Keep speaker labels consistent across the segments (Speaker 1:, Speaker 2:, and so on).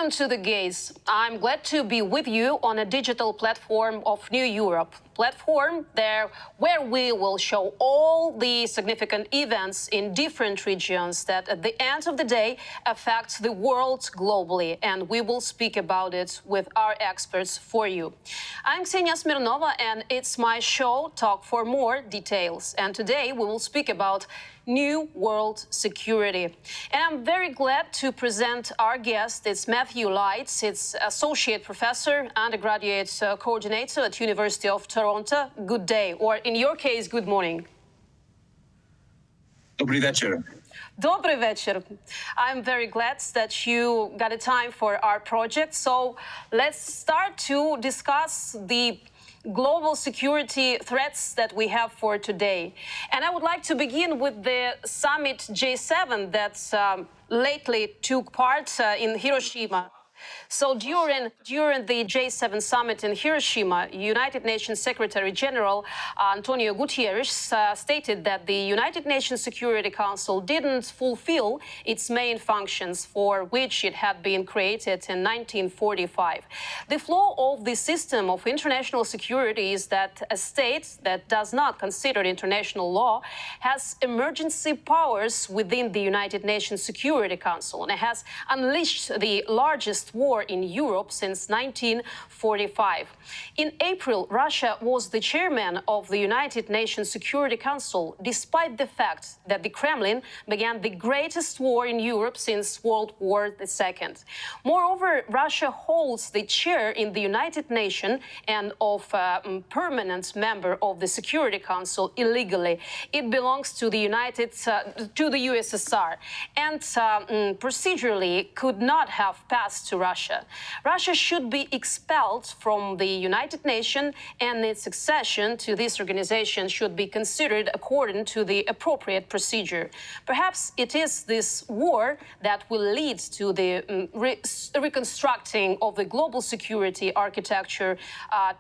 Speaker 1: Welcome to The Gaze. I'm glad to be with you on a digital platform of New Europe. Platform there where we will show all the significant events in different regions that at the end of the day affect the world globally, and we will speak about it with our experts for you. I'm Ksenia Smirnova, and it's my show Talk for More Details, and today we will speak about new world security. And I'm very glad to present our guest. It's Matthew Lights. It's Associate Professor, Undergraduate Coordinator at University of Toronto. Good day, or in your case, good morning.
Speaker 2: Добрий вечір.
Speaker 1: Добрий вечір. I'm very glad that you got a time for our project. So let's start to discuss the global security threats that we have for today. And I would like to begin with the summit G7 that lately took part in Hiroshima. So during the G7 summit in Hiroshima, United Nations Secretary General Antonio Guterres stated that the United Nations Security Council didn't fulfill its main functions for which it had been created in 1945. The flaw of the system of international security is that a state that does not consider international law has emergency powers within the United Nations Security Council, and it has unleashed the largest war in Europe since 1945. In April, Russia was the chairman of the United Nations Security Council, despite the fact that the Kremlin began the greatest war in Europe since World War II. Moreover, Russia holds the chair in the United Nations and of a permanent member of the Security Council illegally. It belongs to the USSR, and procedurally could not have passed to Russia. Russia should be expelled from the United Nations, and its accession to this organization should be considered according to the appropriate procedure. Perhaps it is this war that will lead to the reconstructing of the global security architecture,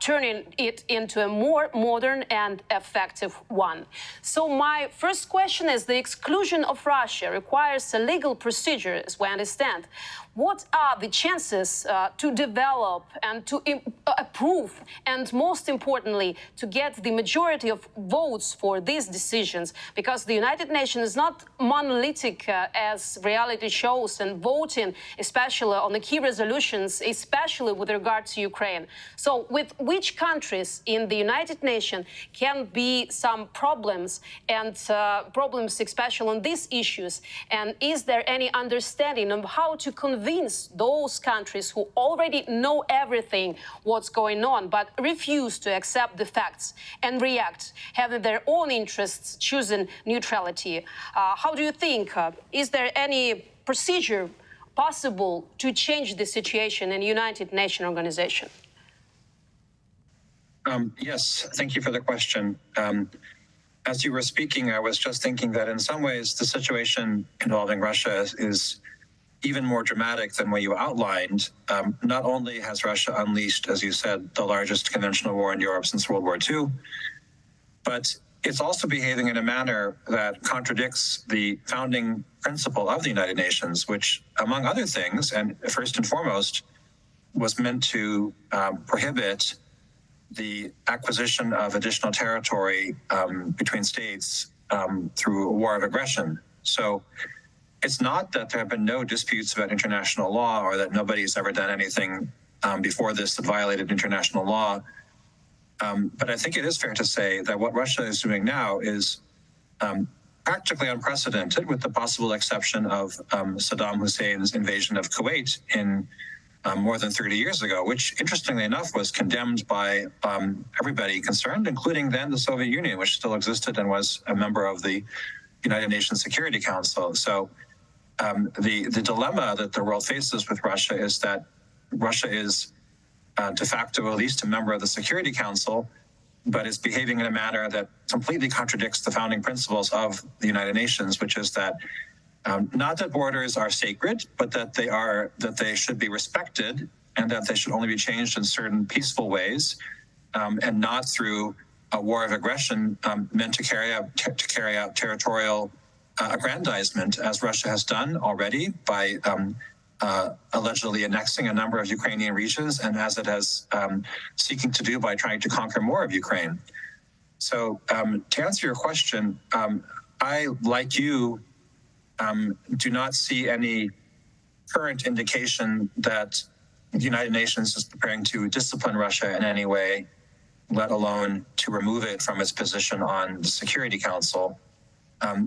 Speaker 1: turning it into a more modern and effective one. So my first question is, the exclusion of Russia requires a legal procedure, as we understand. What are the chances to develop and to approve, and most importantly, to get the majority of votes for these decisions? Because the United Nations is not monolithic as reality shows, and voting, especially on the key resolutions, especially with regard to Ukraine. So with which countries in the United Nations can be some problems, and problems especially on these issues? And is there any understanding of how to convince those countries who already know everything what's going on but refuse to accept the facts and react, having their own interests, choosing neutrality? How do you think, is there any procedure possible to change the situation in United Nations organization?
Speaker 2: Yes, thank you for the question. As you were speaking, I was just thinking that in some ways the situation involving Russia is even more dramatic than what you outlined. Not only has Russia unleashed, as you said, the largest conventional war in Europe since World War II, but it's also behaving in a manner that contradicts the founding principle of the United Nations, which, among other things, and first and foremost, was meant to prohibit the acquisition of additional territory between states through a war of aggression. So it's not that there have been no disputes about international law, or that nobody's ever done anything before this that violated international law. But I think it is fair to say that what Russia is doing now is practically unprecedented, with the possible exception of Saddam Hussein's invasion of Kuwait in more than 30 years ago, which, interestingly enough, was condemned by everybody concerned, including then the Soviet Union, which still existed and was a member of the United Nations Security Council. So the dilemma that the world faces with Russia is that Russia is de facto at least a member of the Security Council, but is behaving in a manner that completely contradicts the founding principles of the United Nations, which is that not that borders are sacred, but that they should be respected, and that they should only be changed in certain peaceful ways, and not through a war of aggression meant to carry out territorial aggrandizement, as Russia has done already by allegedly annexing a number of Ukrainian regions, and as it has seeking to do by trying to conquer more of Ukraine. So to answer your question, I, like you, do not see any current indication that the United Nations is preparing to discipline Russia in any way, let alone to remove it from its position on the Security Council.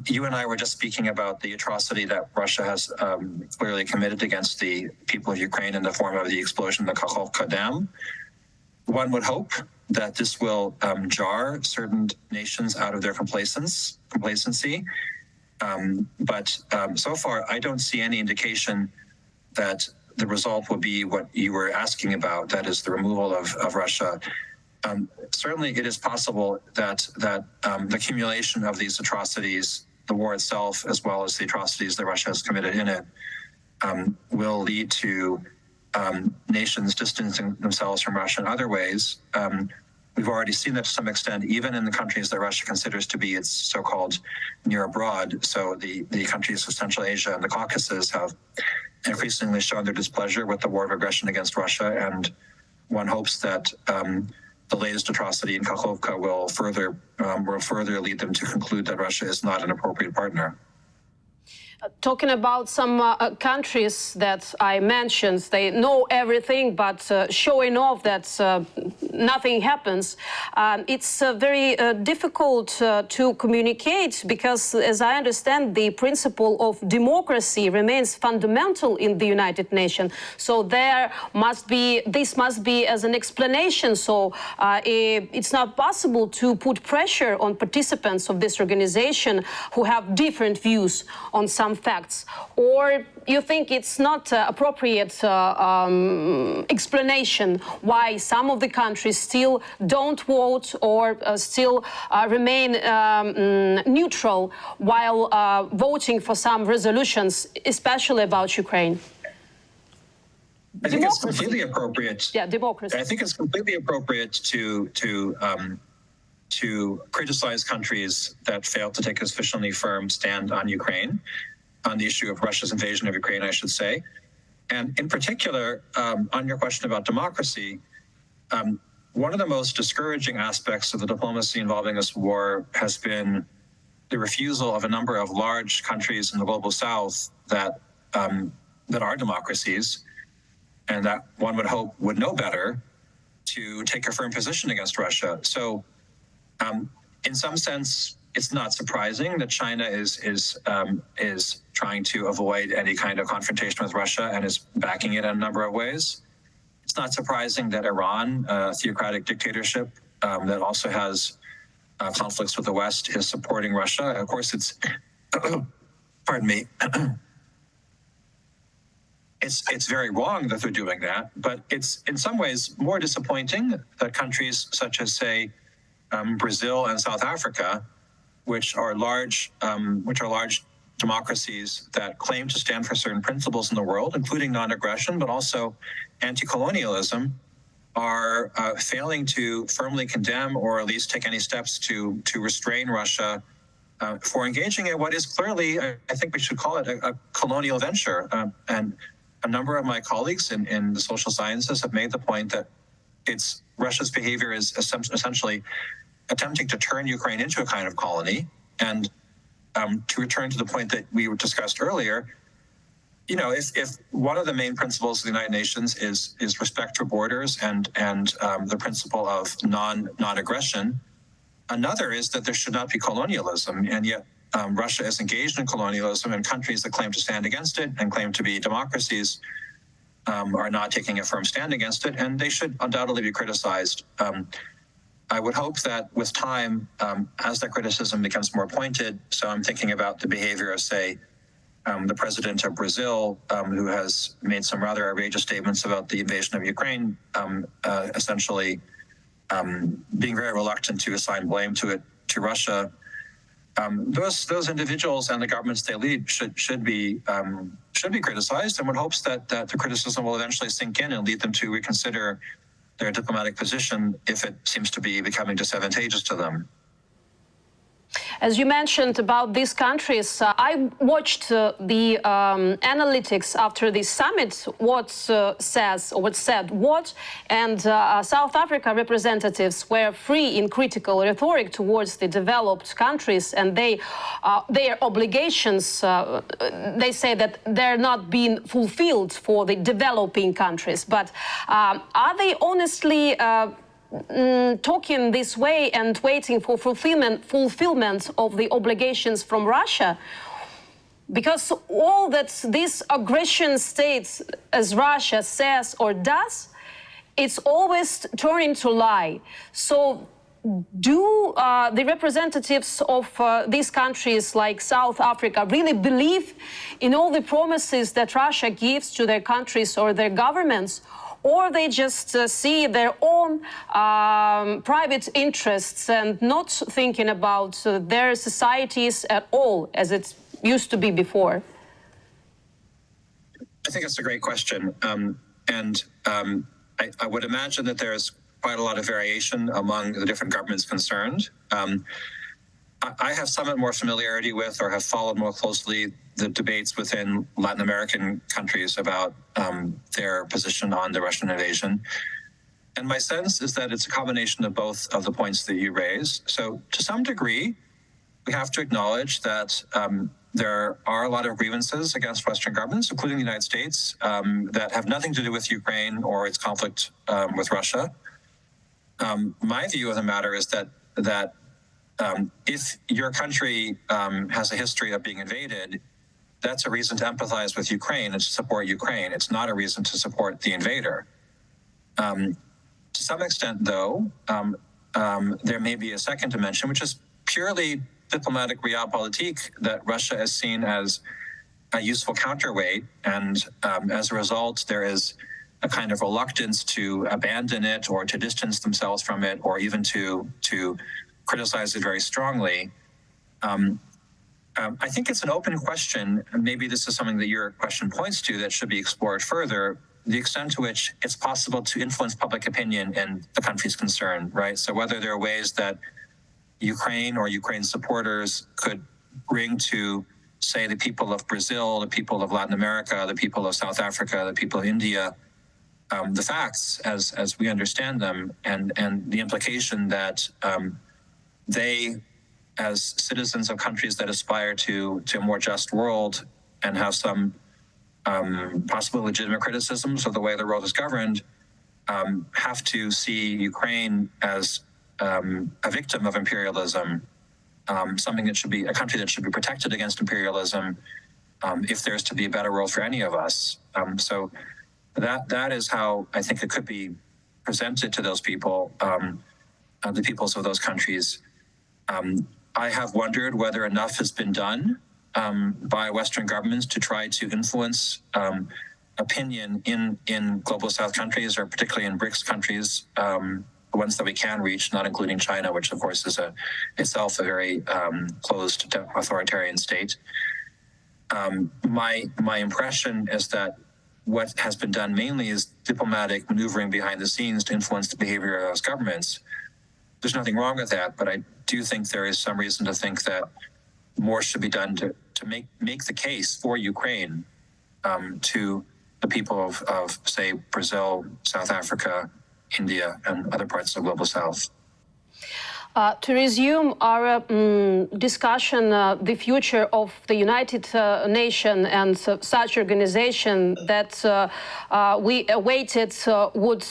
Speaker 2: You and I were just speaking about the atrocity that Russia has clearly committed against the people of Ukraine in the form of the explosion of the Kakhovka Dam. One would hope that this will jar certain nations out of their complacency. But so far, I don't see any indication that the result will be what you were asking about, that is the removal of Russia. Certainly, it is possible that the accumulation of these atrocities, the war itself, as well as the atrocities that Russia has committed in it, will lead to nations distancing themselves from Russia in other ways. We've already seen that to some extent, even in the countries that Russia considers to be its so-called near abroad. So the countries of Central Asia and the Caucasus have increasingly shown their displeasure with the war of aggression against Russia, and one hopes that the latest atrocity in Kakhovka will further lead them to conclude that Russia is not an appropriate partner.
Speaker 1: Talking about some countries that I mentioned, they know everything, but showing off that nothing happens. It's very difficult to communicate because, as I understand, the principle of democracy remains fundamental in the United Nations. So this must be as an explanation. So it's not possible to put pressure on participants of this organization who have different views on some facts, or you think it's not appropriate explanation why some of the countries still don't vote or still remain neutral while voting for some resolutions, especially about Ukraine?
Speaker 2: I think it's completely appropriate.
Speaker 1: Yeah, democracy.
Speaker 2: I think it's completely appropriate to criticize countries that fail to take a sufficiently firm stand on Ukraine, on the issue of Russia's invasion of Ukraine, I should say. And in particular, on your question about democracy, one of the most discouraging aspects of the diplomacy involving this war has been the refusal of a number of large countries in the global south that are democracies, and that one would hope would know better, to take a firm position against Russia. So in some sense, it's not surprising that China is trying to avoid any kind of confrontation with Russia and is backing it in a number of ways. It's not surprising that Iran, a theocratic dictatorship that also has conflicts with the West, is supporting Russia. Of course, it's pardon me. It's very wrong that they're doing that, but it's in some ways more disappointing that countries such as, say, Brazil and South Africa, which are large democracies that claim to stand for certain principles in the world, including non-aggression, but also anti-colonialism, are failing to firmly condemn or at least take any steps to restrain Russia for engaging in what is clearly, I think we should call it a colonial venture. And a number of my colleagues in the social sciences have made the point that Russia's behavior is essentially attempting to turn Ukraine into a kind of colony. And to return to the point that we discussed earlier, you know, if one of the main principles of the United Nations is respect for borders and the principle of non-aggression, another is that there should not be colonialism. And yet Russia is engaged in colonialism, and countries that claim to stand against it and claim to be democracies are not taking a firm stand against it, and they should undoubtedly be criticized. I would hope that with time, as that criticism becomes more pointed, so I'm thinking about the behavior of, say, the president of Brazil, who has made some rather outrageous statements about the invasion of Ukraine, essentially being very reluctant to assign blame to Russia. Those individuals and the governments they lead should be criticized, and one hopes that the criticism will eventually sink in and lead them to reconsider their diplomatic position if it seems to be becoming disadvantageous to them.
Speaker 1: As you mentioned about these countries, I watched the analytics after the summit, what said what, and South Africa representatives were free in critical rhetoric towards the developed countries, and their obligations, they say that they're not being fulfilled for the developing countries. But are they honestly talking this way and waiting for fulfillment of the obligations from Russia? Because all that this aggression states, as Russia says or does, it's always turning to lie. So do the representatives of these countries like South Africa really believe in all the promises that Russia gives to their countries or their governments? Or they just see their own private interests and not thinking about their societies at all, as it used to be before?
Speaker 2: I think it's a great question. I would imagine that there's quite a lot of variation among the different governments concerned. I have somewhat more familiarity with, or have followed more closely, the debates within Latin American countries about their position on the Russian invasion. And my sense is that it's a combination of both of the points that you raise. So to some degree, we have to acknowledge that there are a lot of grievances against Western governments, including the United States, that have nothing to do with Ukraine or its conflict with Russia. My view of the matter is that if your country has a history of being invaded, that's a reason to empathize with Ukraine and to support Ukraine. It's not a reason to support the invader. To some extent, though, there may be a second dimension, which is purely diplomatic realpolitik, that Russia is seen as a useful counterweight, and as a result, there is a kind of reluctance to abandon it or to distance themselves from it, or even to criticize it very strongly. I think it's an open question, and maybe this is something that your question points to that should be explored further, the extent to which it's possible to influence public opinion in the countries concerned, right? So whether there are ways that Ukraine or Ukraine supporters could bring to, say, the people of Brazil, the people of Latin America, the people of South Africa, the people of India, the facts as we understand them, and the implication that they, as citizens of countries that aspire to a more just world and have some possibly legitimate criticisms of the way the world is governed, have to see Ukraine as a victim of imperialism, something that should be a country that should be protected against imperialism, if there's to be a better world for any of us. So that is how I think it could be presented to those people, the peoples of those countries. I have wondered whether enough has been done by Western governments to try to influence opinion in global South countries, or particularly in BRICS countries, the ones that we can reach, not including China, which of course is itself a very closed authoritarian state. My impression is that what has been done mainly is diplomatic maneuvering behind the scenes to influence the behavior of those governments. There's nothing wrong with that, but I do think there is some reason to think that more should be done to make the case for Ukraine to the people of, say, Brazil, South Africa, India, and other parts of the global South.
Speaker 1: To resume our discussion, the future of the United Nations and such organization that we awaited would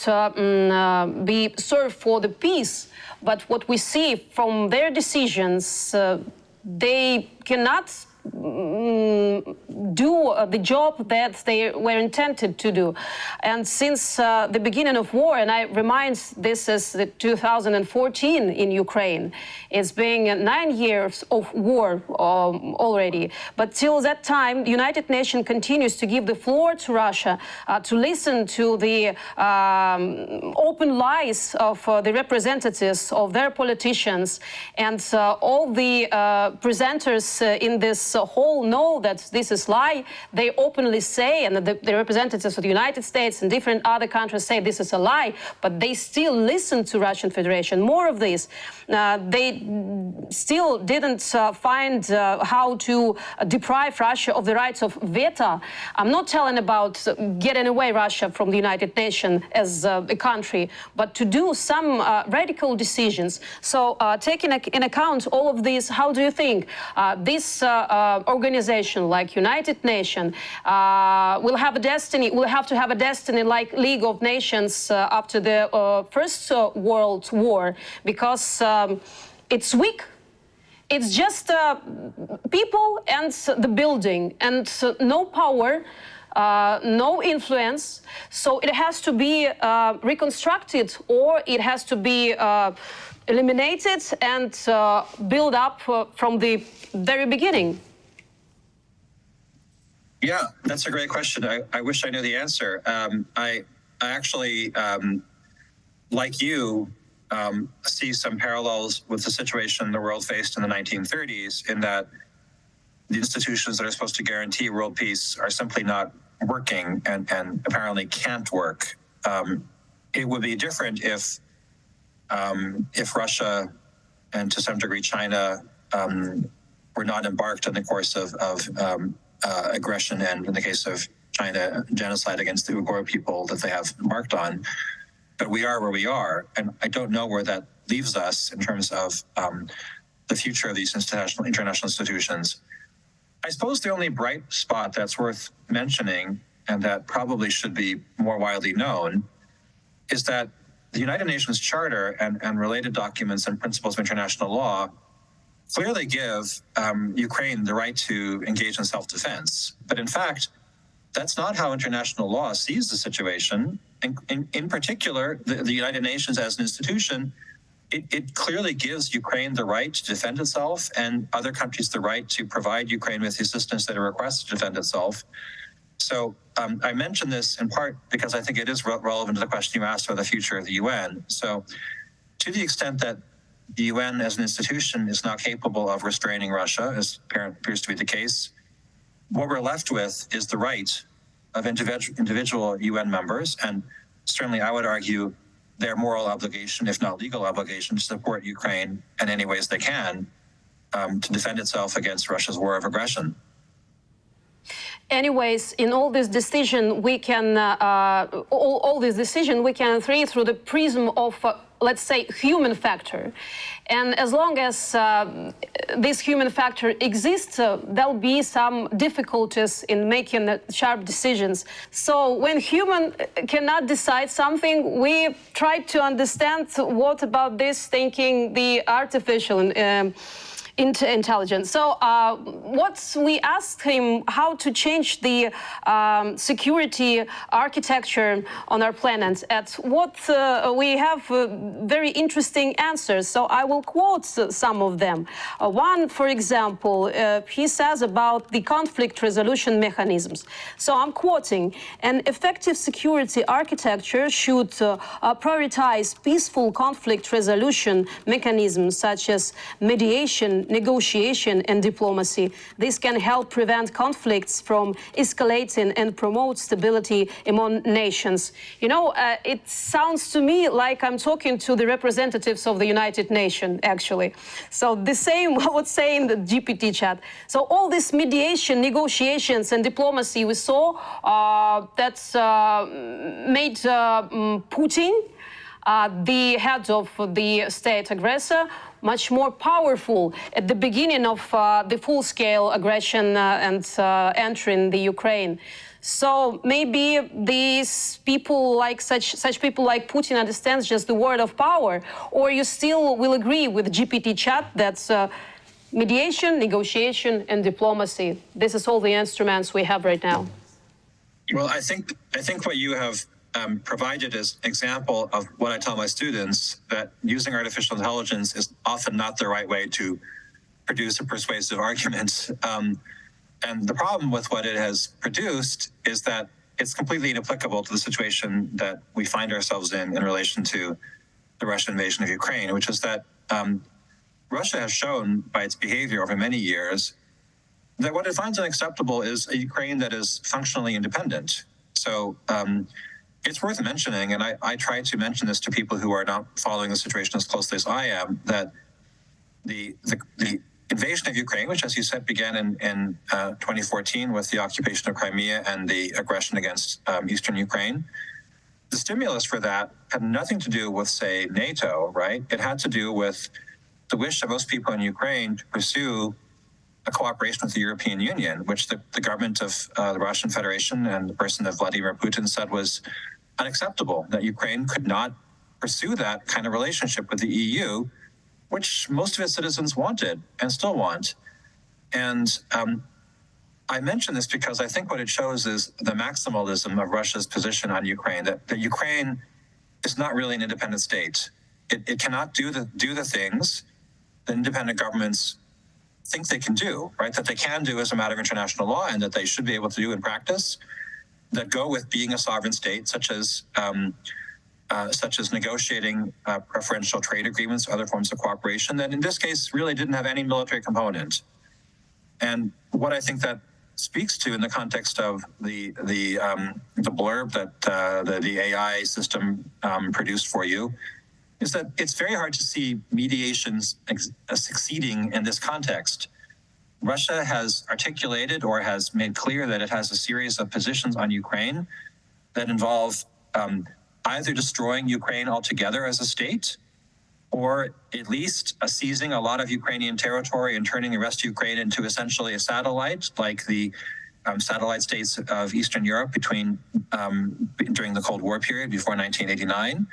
Speaker 1: be served for the peace, but what we see from their decisions, they cannot do the job that they were intended to do. And since the beginning of war, and I remind this is the 2014 in Ukraine, it's been 9 years of war already. But till that time, the United Nations continues to give the floor to Russia, to listen to the open lies of the representatives of their politicians, and all the presenters in this as a whole know that this is lie. They openly say, and the representatives of the United States and different other countries say this is a lie, but they still listen to Russian Federation. More of this. They still didn't find how to deprive Russia of the rights of veto. I'm not telling about getting away Russia from the United Nations as a country, but to do some radical decisions. So taking in account all of this, how do you think this organization like United Nations will have a destiny, will have to have a destiny like League of Nations after the First World War, because it's weak. It's just people and the building, and no power, no influence. So it has to be reconstructed, or it has to be eliminated and build up from the very beginning.
Speaker 2: Yeah, that's a great question. I wish I knew the answer. I actually, like you, see some parallels with the situation the world faced in the 1930s, in that the institutions that are supposed to guarantee world peace are simply not working and apparently can't work. It would be different if Russia and to some degree China were not embarked in the course of aggression, and in the case of China, genocide against the Uyghur people that they have embarked on. But we are where we are, and I don't know where that leaves us in terms of the future of these international institutions. I suppose the only bright spot that's worth mentioning, and that probably should be more widely known, is that the United Nations Charter and related documents and principles of international law clearly give Ukraine the right to engage in self-defense. But in fact, that's not how international law sees the situation. In particular, the United Nations as an institution, it clearly gives Ukraine the right to defend itself, and other countries the right to provide Ukraine with the assistance that it requests to defend itself. So I mention this in part because I think it is relevant to the question you asked about the future of the UN. So to the extent that the UN as an institution is not capable of restraining Russia, as appears to be the case, what we're left with is the right of individual UN members, and certainly I would argue their moral obligation, if not legal obligation, to support Ukraine in any ways they can to defend itself against Russia's war of aggression.
Speaker 1: Anyways, in all this decision, we can all this decision we can read through the prism of let's say human factor, and as long as this human factor exists, there'll be some difficulties in making sharp decisions. So when human cannot decide something, we try to understand what about this thinking the artificial intelligence. So what we asked him how to change the security architecture on our planet, at what we have very interesting answers. So I will quote some of them. One, for example, he says about the conflict resolution mechanisms. So I'm quoting: an effective security architecture should prioritize peaceful conflict resolution mechanisms such as mediation, negotiation and diplomacy. This can help prevent conflicts from escalating and promote stability among nations. You know, it sounds to me like I'm talking to the representatives of the United Nations, actually. So the same I would say in the GPT chat. So all this mediation, negotiations and diplomacy we saw that's made Putin, the head of the state aggressor, much more powerful at the beginning of the full-scale aggression and entering the Ukraine. So maybe these people like such people like Putin understands just the word of power, or you still will agree with GPT chat that's mediation, negotiation and diplomacy. This is all the instruments we have right now.
Speaker 2: Well, I think what you have provided as example of what I tell my students, that using artificial intelligence is often not the right way to produce a persuasive argument. And the problem with what it has produced is that it's completely inapplicable to the situation that we find ourselves in relation to the Russian invasion of Ukraine, which is that Russia has shown by its behavior over many years that what it finds unacceptable is a Ukraine that is functionally independent. So it's worth mentioning, and I try to mention this to people who are not following the situation as closely as I am, that the invasion of Ukraine, which, as you said, began in 2014 with the occupation of Crimea and the aggression against eastern Ukraine, the stimulus for that had nothing to do with, say, NATO, right? It had to do with the wish of most people in Ukraine to pursue a cooperation with the European Union, which the government of the Russian Federation and the person of Vladimir Putin said was unacceptable, that Ukraine could not pursue that kind of relationship with the EU, which most of its citizens wanted and still want. And I mention this because I think what it shows is the maximalism of Russia's position on Ukraine, that Ukraine is not really an independent state. It cannot do the things that independent governments think they can do, right? That they can do as a matter of international law and that they should be able to do in practice, that go with being a sovereign state, such as negotiating preferential trade agreements, other forms of cooperation, that in this case really didn't have any military component. And what I think that speaks to in the context of the blurb that the AI system produced for you is that it's very hard to see mediations succeeding in this context. Russia has articulated or has made clear that it has a series of positions on Ukraine that involve either destroying Ukraine altogether as a state, or at least seizing a lot of Ukrainian territory and turning the rest of Ukraine into essentially a satellite, like the satellite states of Eastern Europe during the Cold War period before 1989.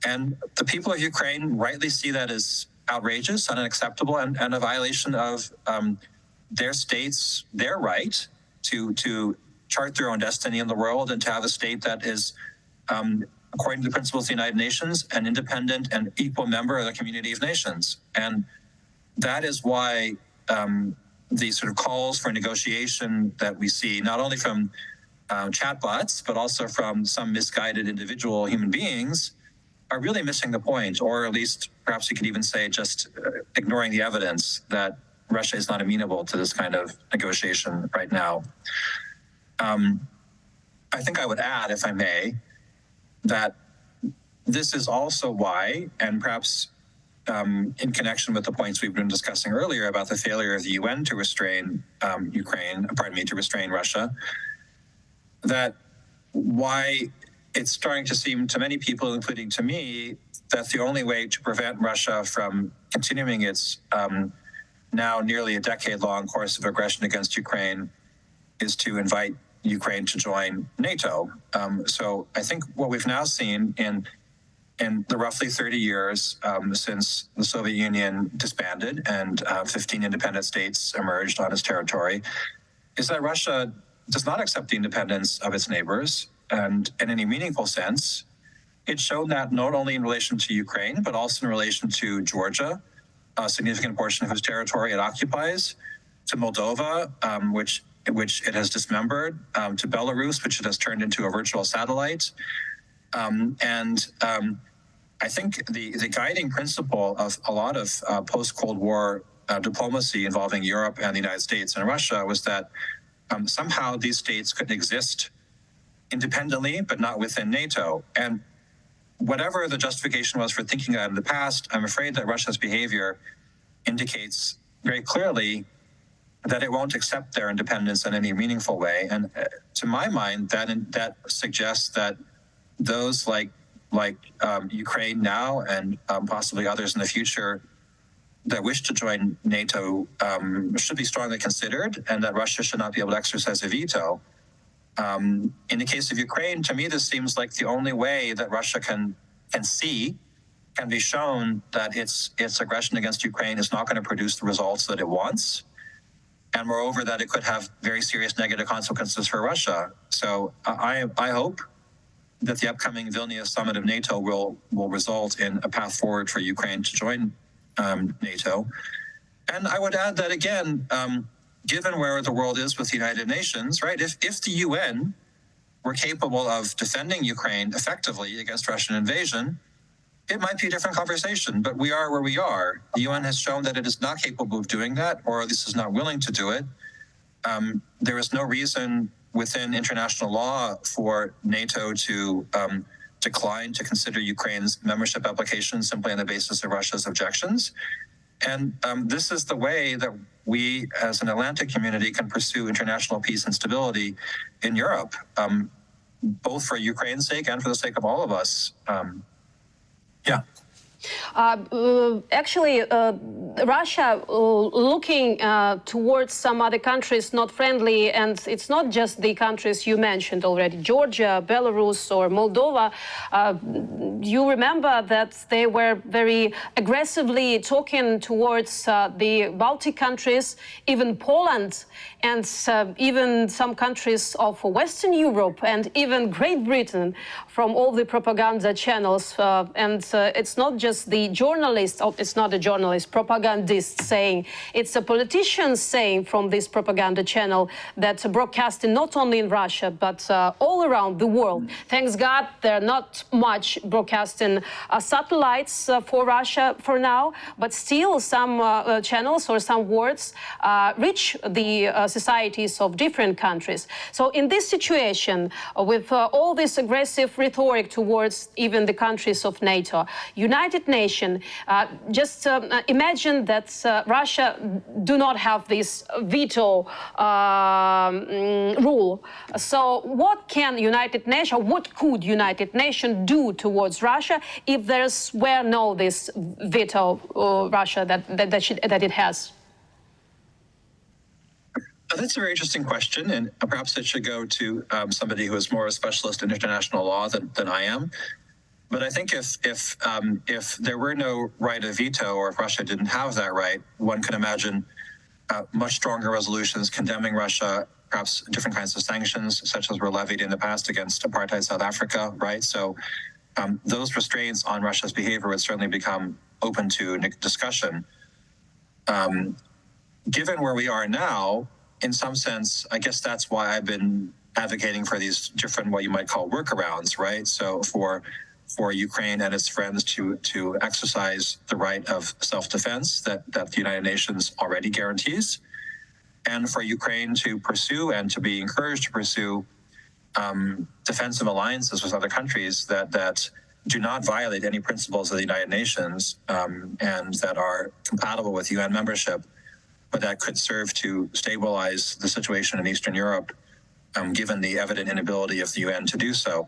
Speaker 2: And the people of Ukraine rightly see that as outrageous, unacceptable, and a violation of their state's right to chart their own destiny in the world and to have a state that is, according to the principles of the United Nations, an independent and equal member of the community of nations. And that is why the sort of calls for negotiation that we see, not only from chatbots, but also from some misguided individual human beings, are really missing the point, or at least perhaps you could even say just ignoring the evidence that Russia is not amenable to this kind of negotiation right now. I think I would add, if I may, that this is also why, and perhaps in connection with the points we've been discussing earlier about the failure of the UN to restrain to restrain Russia, that why it's starting to seem to many people, including to me, that the only way to prevent Russia from continuing its now nearly a decade-long course of aggression against Ukraine is to invite Ukraine to join NATO. So I think what we've now seen in the roughly 30 years since the Soviet Union disbanded and 15 independent states emerged on its territory is that Russia does not accept the independence of its neighbors, and in any meaningful sense. It's shown that not only in relation to Ukraine, but also in relation to Georgia, a significant portion of whose territory it occupies, to Moldova, which it has dismembered, to Belarus, which it has turned into a virtual satellite. I think the guiding principle of a lot of post-Cold War diplomacy involving Europe and the United States and Russia was that somehow these states could exist independently, but not within NATO. And whatever the justification was for thinking that in the past, I'm afraid that Russia's behavior indicates very clearly that it won't accept their independence in any meaningful way. And to my mind, that suggests that those like Ukraine now and possibly others in the future that wish to join NATO should be strongly considered, and that Russia should not be able to exercise a veto. In the case of Ukraine, to me, this seems like the only way that Russia can be shown that its aggression against Ukraine is not going to produce the results that it wants, and moreover, that it could have very serious negative consequences for Russia. So I hope that the upcoming Vilnius summit of NATO will result in a path forward for Ukraine to join NATO. And I would add that, again, given where the world is with the United Nations, right, if the UN were capable of defending Ukraine effectively against Russian invasion, it might be a different conversation, but we are where we are. The UN has shown that it is not capable of doing that, or at least is not willing to do it. there is no reason within international law for NATO to decline to consider Ukraine's membership application simply on the basis of Russia's objections. And this is the way that we, as an Atlantic community, can pursue international peace and stability in Europe, both for Ukraine's sake and for the sake of all of us. Yeah.
Speaker 1: Actually, Russia looking towards some other countries not friendly, and it's not just the countries you mentioned already, Georgia, Belarus, or Moldova. You remember that they were very aggressively talking towards the Baltic countries, even Poland, and even some countries of Western Europe, and even Great Britain, from all the propaganda channels. And it's not just the journalist, it's not a journalist, propagandist saying, it's a politician saying from this propaganda channel that's broadcasting not only in Russia, but all around the world. Thanks God, they're not much broadcasting satellites for Russia for now, but still some channels or some words reach the societies of different countries. So in this situation, with all this aggressive rhetoric towards even the countries of NATO, United Nations, just imagine that Russia do not have this veto rule. So what can United Nations, what could United Nations do towards Russia if there's no this veto Russia that it has?
Speaker 2: That's a very interesting question, and perhaps it should go to somebody who is more a specialist in international law than I am. But I think if there were no right of veto, or if Russia didn't have that right, one could imagine much stronger resolutions condemning Russia, perhaps different kinds of sanctions, such as were levied in the past against apartheid South Africa, right? So those restraints on Russia's behavior would certainly become open to discussion. Given where we are now, in some sense, I guess that's why I've been advocating for these different, what you might call workarounds, right? So for Ukraine and its friends to exercise the right of self-defense that the United Nations already guarantees, and for Ukraine to pursue and to be encouraged to pursue defensive alliances with other countries that do not violate any principles of the United Nations and that are compatible with UN membership, but that could serve to stabilize the situation in Eastern Europe, given the evident inability of the UN to do so.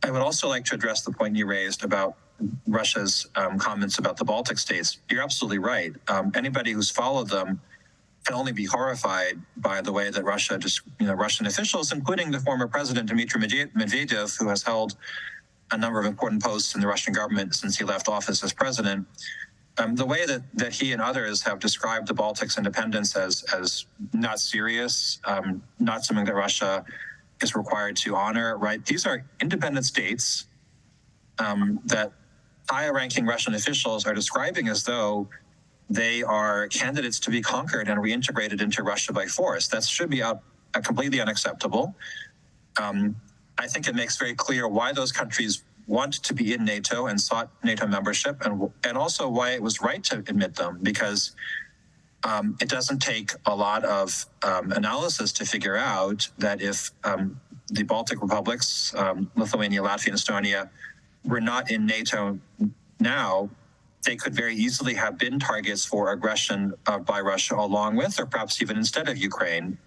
Speaker 2: I would also like to address the point you raised about Russia's comments about the Baltic states. You're absolutely right. Anybody who's followed them can only be horrified by the way that Russia, Russian officials, including the former president Dmitry Medvedev, who has held a number of important posts in the Russian government since he left office as president, the way that he and others have described the Baltics' independence as not serious, not something that Russia is required to honor, right? These are independent states that high-ranking Russian officials are describing as though they are candidates to be conquered and reintegrated into Russia by force. That should be completely unacceptable. I think it makes very clear why those countries want to be in NATO and sought NATO membership, and also why it was right to admit them, because it doesn't take a lot of analysis to figure out that if the Baltic republics, Lithuania, Latvia, and Estonia, were not in NATO now, they could very easily have been targets for aggression by Russia along with, or perhaps even instead of Ukraine.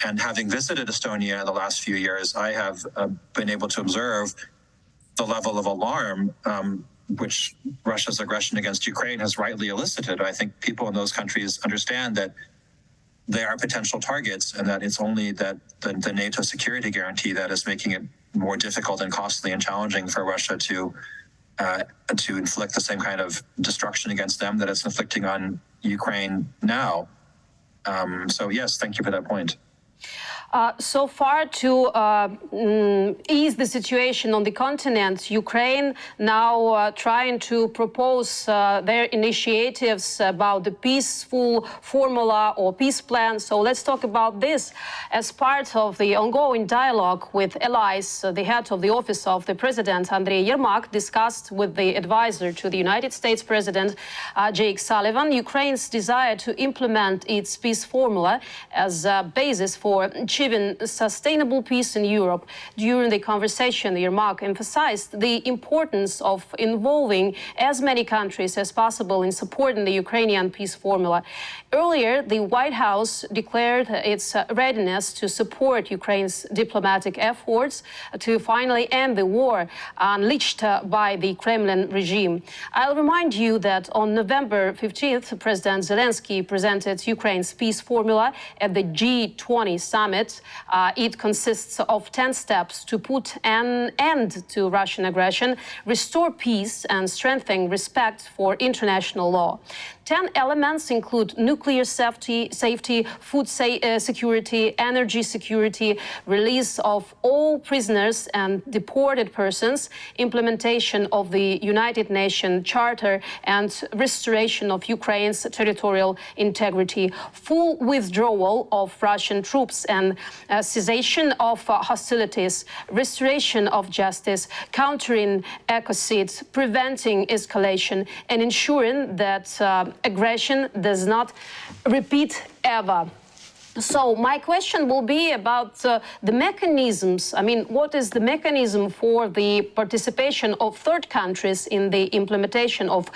Speaker 2: And having visited Estonia in the last few years, I have been able to observe the level of alarm which Russia's aggression against Ukraine has rightly elicited. I think people in those countries understand that they are potential targets, and that it's only that the NATO security guarantee that is making it more difficult and costly and challenging for Russia to inflict the same kind of destruction against them that it's inflicting on Ukraine now. So yes, thank you for that point.
Speaker 1: So far, to ease the situation on the continent, Ukraine now trying to propose their initiatives about the peaceful formula or peace plan. So let's talk about this as part of the ongoing dialogue with allies. The head of the office of the president, Andriy Yermak, discussed with the advisor to the United States President, Jake Sullivan, Ukraine's desire to implement its peace formula as a basis for achieving sustainable peace in Europe. During the conversation, Yermak emphasized the importance of involving as many countries as possible in supporting the Ukrainian peace formula. Earlier, the White House declared its readiness to support Ukraine's diplomatic efforts to finally end the war unleashed by the Kremlin regime. I'll remind you that on November 15th, President Zelensky presented Ukraine's peace formula at the G20 summit. It consists of 10 steps to put an end to Russian aggression, restore peace, and strengthen respect for international law. 10 elements include nuclear safety, food security, energy security, release of all prisoners and deported persons, implementation of the United Nations Charter, and restoration of Ukraine's territorial integrity, full withdrawal of Russian troops and cessation of hostilities, restoration of justice, countering ecocide, preventing escalation, and ensuring that aggression does not repeat ever. So my question will be about the mechanisms. I mean, what is the mechanism for the participation of third countries in the implementation of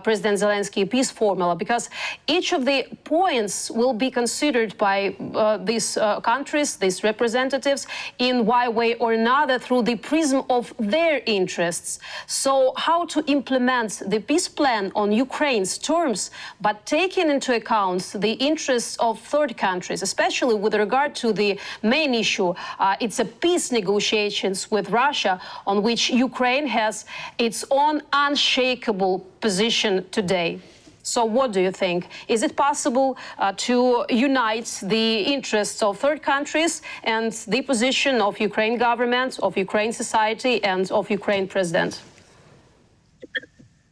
Speaker 1: President Zelensky peace formula? Because each of the points will be considered by these countries, these representatives, in one way or another through the prism of their interests. So how to implement the peace plan on Ukraine's terms, but taking into account the interests of third countries, especially with regard to the main issue. It's a peace negotiations with Russia on which Ukraine has its own unshakable position today. So what do you think? Is it possible to unite the interests of third countries and the position of Ukraine government, of Ukraine society, and of Ukraine president?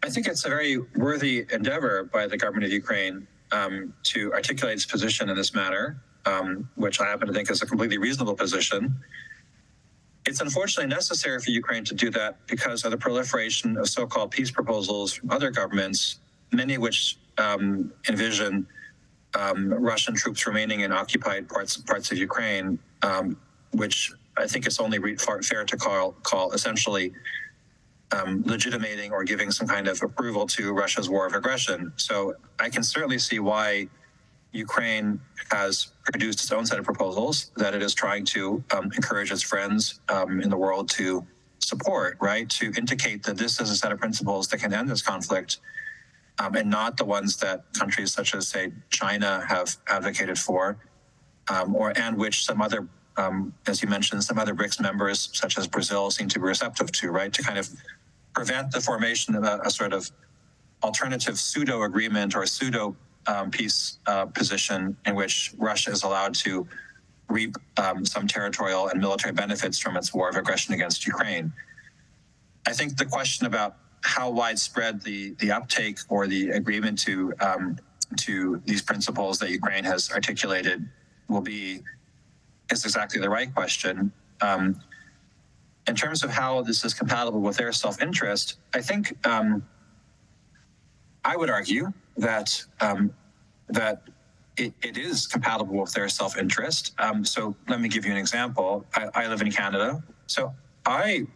Speaker 2: I think it's a very worthy endeavor by the government of Ukraine to articulate its position in this matter, which I happen to think is a completely reasonable position. It's unfortunately necessary for Ukraine to do that because of the proliferation of so-called peace proposals from other governments, many of which envision Russian troops remaining in occupied parts of Ukraine, which I think it's only fair to call essentially legitimating or giving some kind of approval to Russia's war of aggression. So I can certainly see why Ukraine has produced its own set of proposals that it is trying to encourage its friends in the world to support, right? To indicate that this is a set of principles that can end this conflict and not the ones that countries such as, say, China have advocated for, and which some other, as you mentioned, some other BRICS members, such as Brazil, seem to be receptive to, right? To kind of prevent the formation of a sort of alternative pseudo-agreement or pseudo peace position in which Russia is allowed to reap some territorial and military benefits from its war of aggression against Ukraine. I think the question about how widespread the uptake or the agreement to these principles that Ukraine has articulated will be is exactly the right question. In terms of how this is compatible with their self-interest, I think I would argue that it is compatible with their self-interest. So let me give you an example. I live in Canada. So I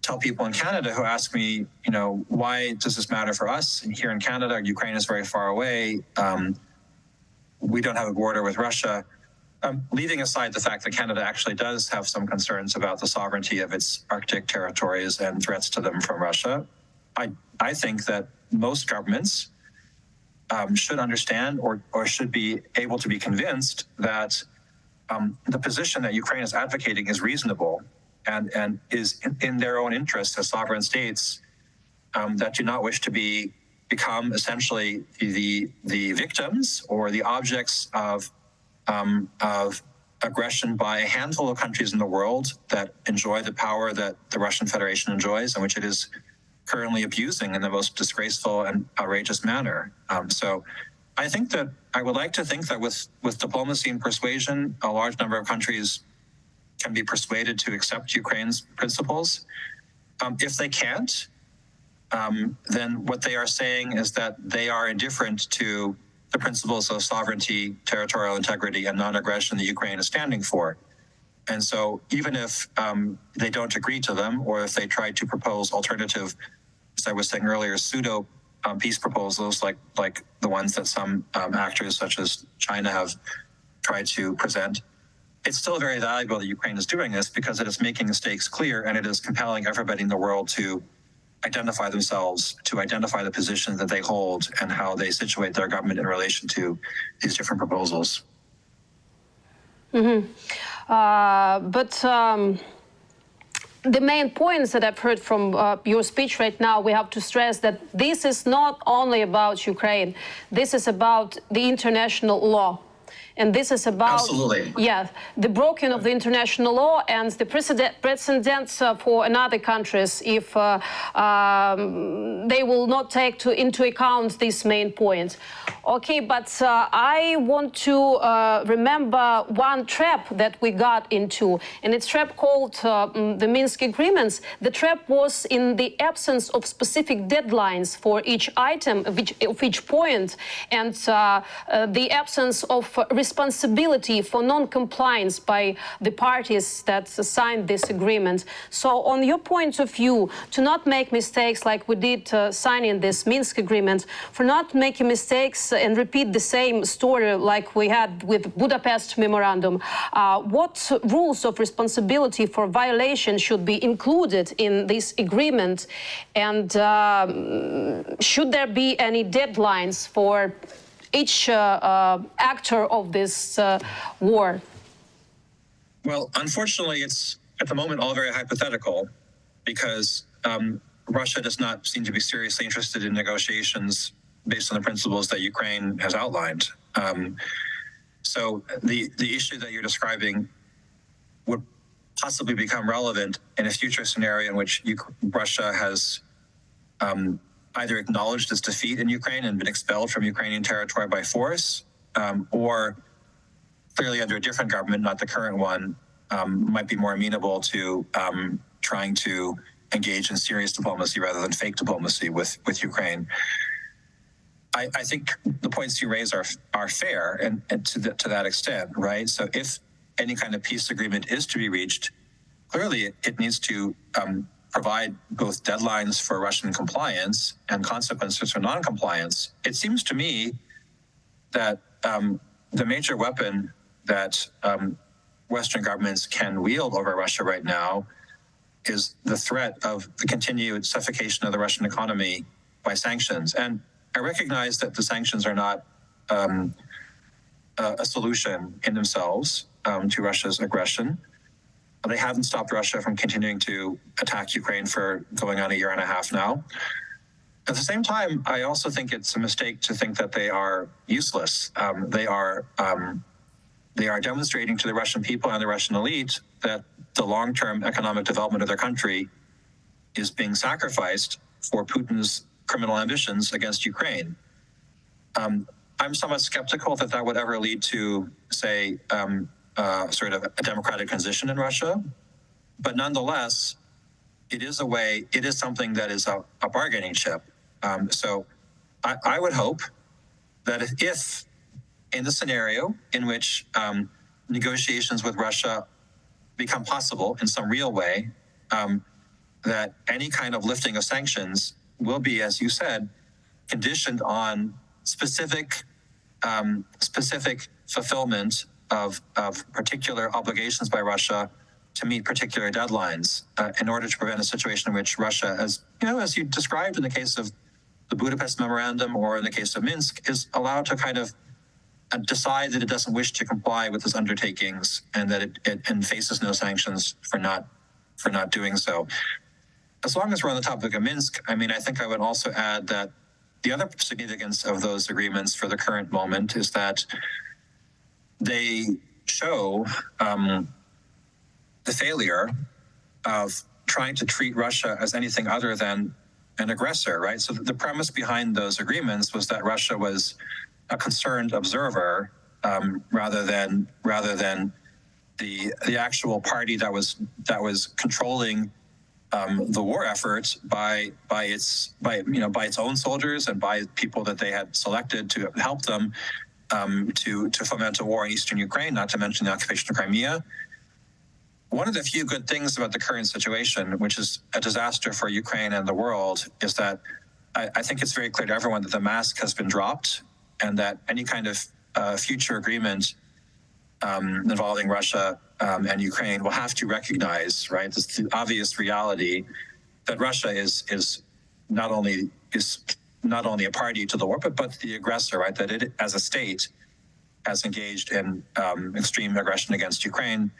Speaker 2: tell people in Canada who ask me, you know, why does this matter for us here in Canada? Ukraine is very far away. We don't have a border with Russia. Leaving aside the fact that Canada actually does have some concerns about the sovereignty of its Arctic territories and threats to them from Russia, I think that most governments should understand or should be able to be convinced that the position that Ukraine is advocating is reasonable and is in their own interest as sovereign states that do not wish to become essentially the victims or the objects of aggression by a handful of countries in the world that enjoy the power that the Russian Federation enjoys, and which it is currently abusing in the most disgraceful and outrageous manner. So I think that I would like to think that with diplomacy and persuasion, a large number of countries can be persuaded to accept Ukraine's principles. If they can't, then what they are saying is that they are indifferent to the principles of sovereignty, territorial integrity, and non-aggression that Ukraine is standing for. And so even if they don't agree to them, or if they try to propose alternative, as I was saying earlier, pseudo peace proposals like the ones that some actors such as China have tried to present, it's still very valuable that Ukraine is doing this because it is making the stakes clear, and it is compelling everybody in the world to identify themselves, to identify the position that they hold and how they situate their government in relation to these different proposals.
Speaker 1: Mm-hmm. But the main points that I've heard from your speech right now, we have to stress that this is not only about Ukraine. This is about the international law. And this is about, the breaking of the international law and the precedents for another countries if they will not take into account this main point. Okay, but I want to remember one trap that we got into, and it's a trap called the Minsk agreements. The trap was in the absence of specific deadlines for each item, of each point, and the absence of responsibility for non-compliance by the parties that signed this agreement. So on your point of view, to not make mistakes like we did signing this Minsk agreement, for not making mistakes and repeat the same story like we had with Budapest memorandum, what rules of responsibility for violation should be included in this agreement, and should there be any deadlines for each actor of this war?
Speaker 2: Well, unfortunately, it's at the moment all very hypothetical because Russia does not seem to be seriously interested in negotiations based on the principles that Ukraine has outlined. So the issue that you're describing would possibly become relevant in a future scenario in which Russia has either acknowledged its defeat in Ukraine and been expelled from Ukrainian territory by force, or clearly under a different government, not the current one, might be more amenable to trying to engage in serious diplomacy rather than fake diplomacy with Ukraine. I think the points you raise are fair and to that extent, right? So if any kind of peace agreement is to be reached, clearly it needs to provide both deadlines for Russian compliance and consequences for non-compliance. It seems to me that the major weapon that Western governments can wield over Russia right now is the threat of the continued suffocation of the Russian economy by sanctions. And I recognize that the sanctions are not a solution in themselves to Russia's aggression. They haven't stopped Russia from continuing to attack Ukraine for going on a year and a half now. At the same time, I also think it's a mistake to think that they are useless. They are demonstrating to the Russian people and the Russian elite that the long-term economic development of their country is being sacrificed for Putin's criminal ambitions against Ukraine. I'm somewhat skeptical that that would ever lead to, say, sort of a democratic transition in Russia. But nonetheless, it is something that is a bargaining chip. So I would hope that if in the scenario in which negotiations with Russia become possible in some real way, that any kind of lifting of sanctions will be, as you said, conditioned on specific fulfillment of particular obligations by Russia to meet particular deadlines in order to prevent a situation in which Russia, as you described in the case of the Budapest memorandum or in the case of Minsk, is allowed to kind of decide that it doesn't wish to comply with its undertakings and that it faces no sanctions for not doing so. As long as we're on the topic of Minsk, I think I would also add that the other significance of those agreements for the current moment is that they show the failure of trying to treat Russia as anything other than an aggressor, right? So the premise behind those agreements was that Russia was a concerned observer rather than the actual party that was controlling the war effort by its own soldiers and by people that they had selected to help them to foment a war in eastern Ukraine, not to mention the occupation of Crimea. One of the few good things about the current situation, which is a disaster for Ukraine and the world, is that I think it's very clear to everyone that the mask has been dropped and that any kind of future agreement involving Russia and Ukraine will have to recognize, right, this obvious reality that Russia is not only a party to the war, but the aggressor, right? That it, as a state, has engaged in extreme aggression against Ukraine.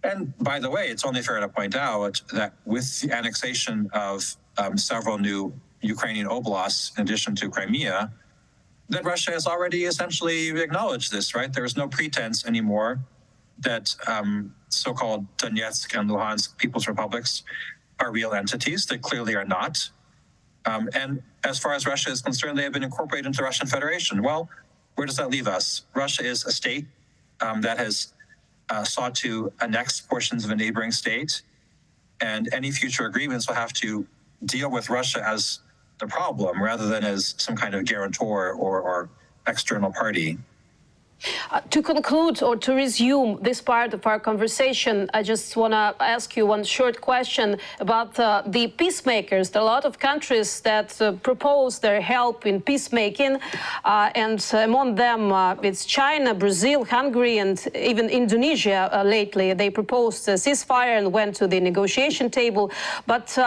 Speaker 2: And by the way, it's only fair to point out that with the annexation of several new Ukrainian oblasts, in addition to Crimea, that Russia has already essentially acknowledged this, right? There is no pretense anymore that so-called Donetsk and Luhansk People's Republics are real entities. They clearly are not. And as far as Russia is concerned, they have been incorporated into the Russian Federation. Well, where does that leave us? Russia is a state that has sought to annex portions of a neighboring state, and any future agreements will have to deal with Russia as the problem rather than as some kind of guarantor or external party.
Speaker 1: To conclude or to resume this part of our conversation, I just want to ask you one short question about the peacemakers. There are a lot of countries that propose their help in peacemaking, and among them it's China, Brazil, Hungary, and even Indonesia lately. They proposed a ceasefire and went to the negotiation table, but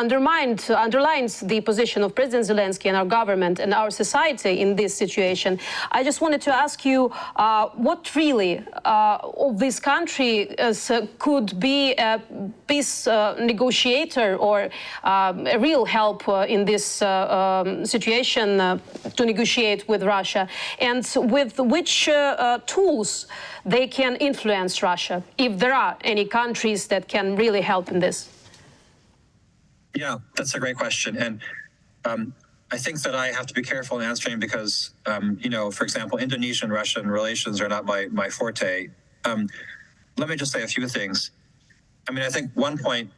Speaker 1: underlines the position of President Zelensky and our government and our society in this situation. I just wanted to ask you what really of this country could be a peace negotiator or a real help in this situation to negotiate with Russia, and with which tools they can influence Russia, if there are any countries that can really help in this.
Speaker 2: Yeah, that's a great question. And I think that I have to be careful in answering because, for example, Indonesian-Russian relations are not my forte. Let me just say a few things. I mean, I think one point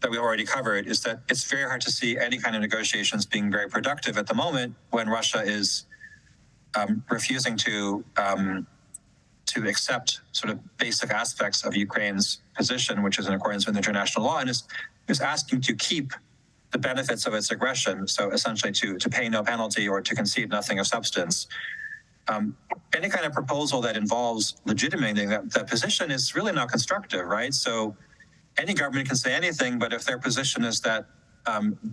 Speaker 2: that we already covered is that it's very hard to see any kind of negotiations being very productive at the moment when Russia is refusing to accept sort of basic aspects of Ukraine's position, which is in accordance with international law, and is asking to keep the benefits of its aggression, so essentially to pay no penalty or to concede nothing of substance. Any kind of proposal that involves legitimating that position is really not constructive, right? So any government can say anything, but if their position is that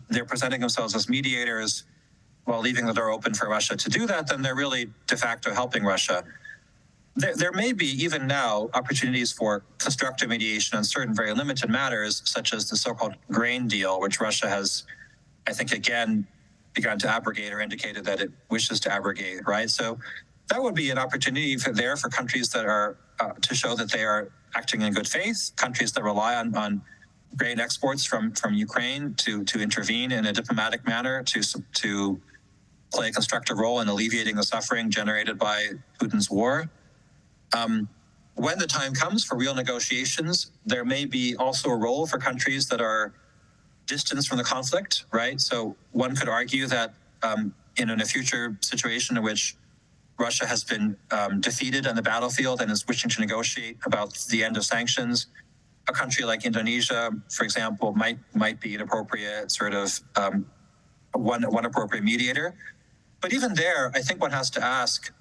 Speaker 2: they're presenting themselves as mediators while leaving the door open for Russia to do that, then they're really de facto helping Russia. There may be, even now, opportunities for constructive mediation on certain very limited matters, such as the so-called grain deal, which Russia has, I think, again, begun to abrogate or indicated that it wishes to abrogate, right? So that would be an opportunity for countries that are, to show that they are acting in good faith, countries that rely on grain exports from Ukraine to intervene in a diplomatic manner, to play a constructive role in alleviating the suffering generated by Putin's war. When the time comes for real negotiations, there may be also a role for countries that are distanced from the conflict, right? So one could argue that in a future situation in which Russia has been defeated on the battlefield and is wishing to negotiate about the end of sanctions, a country like Indonesia, for example, might be an appropriate sort of one appropriate mediator. But even there, I think one has to ask,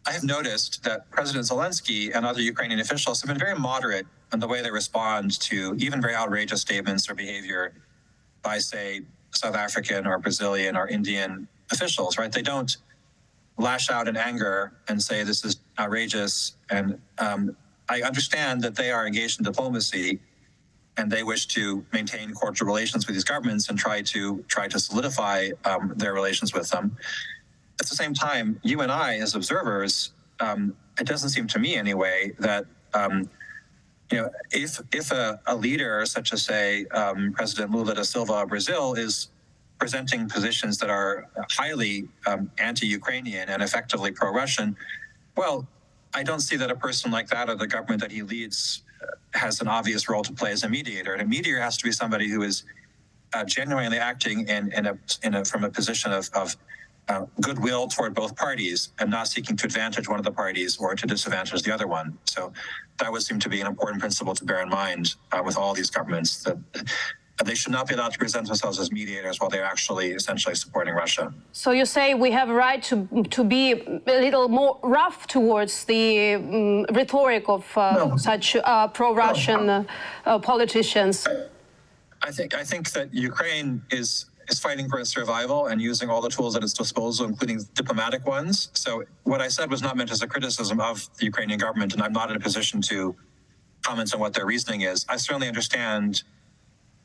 Speaker 2: I have noticed that President Zelensky and other Ukrainian officials have been very moderate in the way they respond to even very outrageous statements or behavior by, say, South African or Brazilian or Indian officials, right? They don't lash out in anger and say this is outrageous. And I understand that they are engaged in diplomacy and they wish to maintain cordial relations with these governments and try to solidify their relations with them. At the same time, you and I, as observers, it doesn't seem to me anyway that if a leader such as, say, President Lula da Silva of Brazil is presenting positions that are highly anti-Ukrainian and effectively pro-Russian, well, I don't see that a person like that or the government that he leads has an obvious role to play as a mediator. And a mediator has to be somebody who is genuinely acting from a position of goodwill toward both parties and not seeking to advantage one of the parties or to disadvantage the other one. So that would seem to be an important principle to bear in mind with all these governments, that they should not be allowed to present themselves as mediators while they're actually essentially supporting Russia.
Speaker 1: So you say we have a right to be a little more rough towards the rhetoric of such pro-Russian politicians?
Speaker 2: I think that Ukraine is fighting for its survival and using all the tools at its disposal, including diplomatic ones. So what I said was not meant as a criticism of the Ukrainian government, and I'm not in a position to comment on what their reasoning is. I certainly understand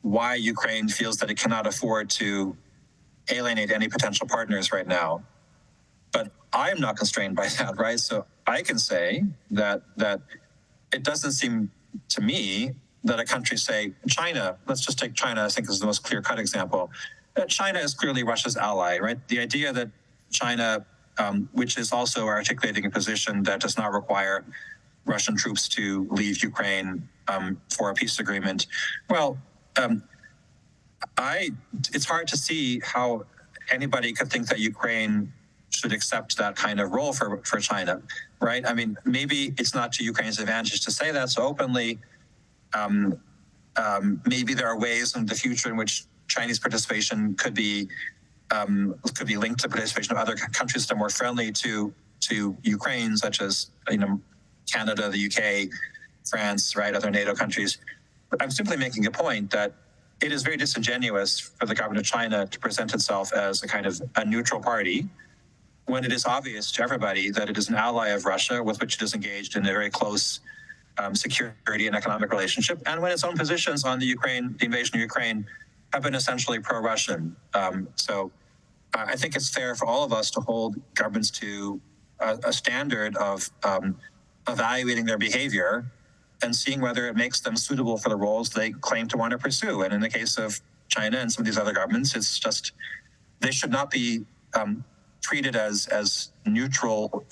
Speaker 2: why Ukraine feels that it cannot afford to alienate any potential partners right now. But I am not constrained by that, right? So I can say that it doesn't seem to me that a country, say China, let's just take China, I think is the most clear-cut example. China is clearly Russia's ally, right? The idea that China, which is also articulating a position that does not require Russian troops to leave Ukraine for a peace agreement, well, it's hard to see how anybody could think that Ukraine should accept that kind of role for China, right? I mean, maybe it's not to Ukraine's advantage to say that so openly. Maybe there are ways in the future in which Chinese participation could be linked to participation of other countries that are more friendly to Ukraine, such as Canada, the UK, France, right, other NATO countries. But I'm simply making a point that it is very disingenuous for the government of China to present itself as a kind of a neutral party when it is obvious to everybody that it is an ally of Russia with which it is engaged in a very close security and economic relationship, and when its own positions on the invasion of Ukraine have been essentially pro-Russian. So I think it's fair for all of us to hold governments to a standard of evaluating their behavior and seeing whether it makes them suitable for the roles they claim to want to pursue. And in the case of China and some of these other governments, it's just they should not be treated as neutral,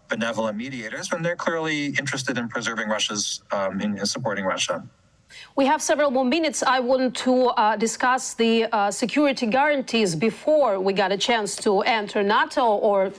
Speaker 2: benevolent mediators when they're clearly interested in preserving Russia's, in supporting Russia.
Speaker 1: We have several more minutes. I want to discuss the security guarantees before we got a chance to enter NATO or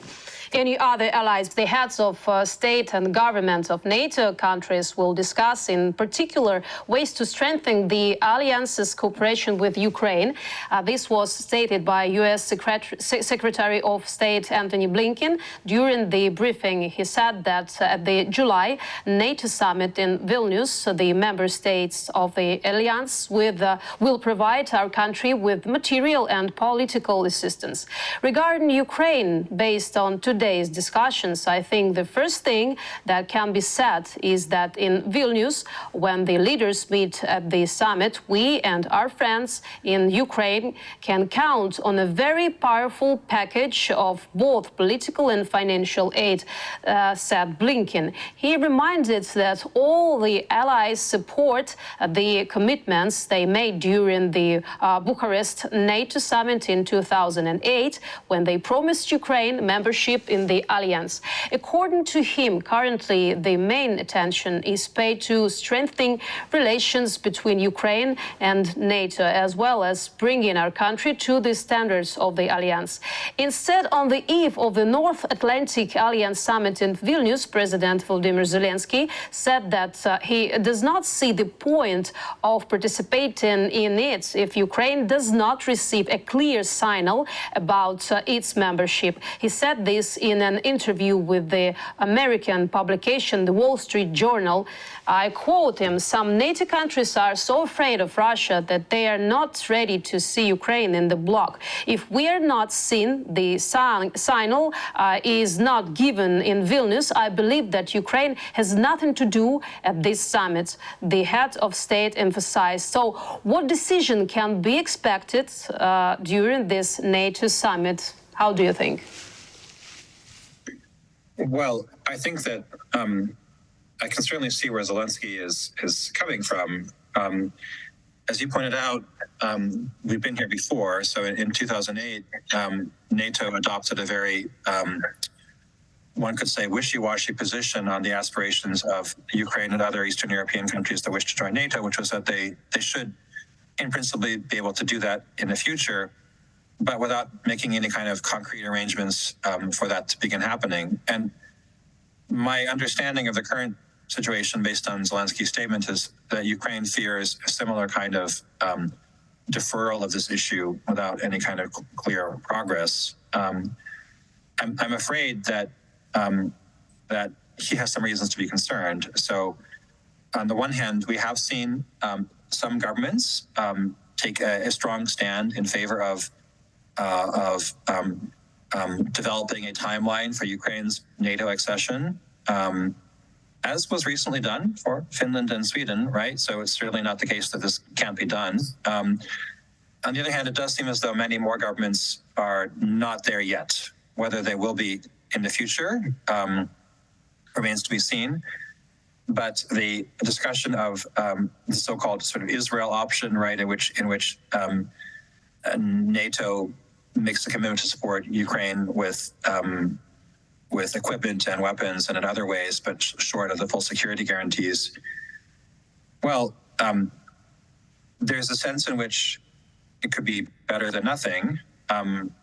Speaker 1: any other allies. The heads of state and government of NATO countries will discuss in particular ways to strengthen the alliance's cooperation with Ukraine. This was stated by U.S. Secretary of State Antony Blinken during the briefing. He said that at the July NATO summit in Vilnus, the member states of the alliance will provide our country with material and political assistance. Regarding Ukraine, based on today's discussions, I think the first thing that can be said is that in Vilnius, when the leaders meet at the summit, we and our friends in Ukraine can count on a very powerful package of both political and financial aid, said Blinken. He reminded that all the allies support the commitments they made during the Bucharest NATO summit in 2008, when they promised Ukraine membership in the alliance. According to him, currently the main attention is paid to strengthening relations between Ukraine and NATO, as well as bringing our country to the standards of the alliance. Instead, on the eve of the North Atlantic Alliance summit in Vilnius, President Volodymyr Zelensky said that he does not see the point of participating in it if Ukraine does not receive a clear signal about its membership. He said this in an interview with the American publication, The Wall Street Journal. I quote him, "Some NATO countries are so afraid of Russia that they are not ready to see Ukraine in the bloc. If we are not seen, the signal is not given in Vilnius, I believe that Ukraine has nothing to do at this summit," the head of state emphasized. So what decision can be expected during this NATO summit? How do you think?
Speaker 2: Well, I think that I can certainly see where Zelensky is coming from. As you pointed out, we've been here before. So in 2008, NATO adopted a very, one could say, wishy-washy position on the aspirations of Ukraine and other Eastern European countries that wish to join NATO, which was that they should, in principle, be able to do that in the future, but without making any kind of concrete arrangements for that to begin happening. And my understanding of the current situation, based on Zelensky's statement, is that Ukraine fears a similar kind of deferral of this issue without any kind of clear progress. I'm afraid that that he has some reasons to be concerned. So, on the one hand, we have seen some governments take a strong stand in favor of developing a timeline for Ukraine's NATO accession, as was recently done for Finland and Sweden, right? So it's certainly not the case that this can't be done. On the other hand, it does seem as though many more governments are not there yet. Whether they will be in the future remains to be seen. But the discussion of the so-called sort of Israel option, right, in which NATO makes a commitment to support Ukraine with equipment and weapons and in other ways, but short of the full security guarantees. Well, there's a sense in which it could be better than nothing,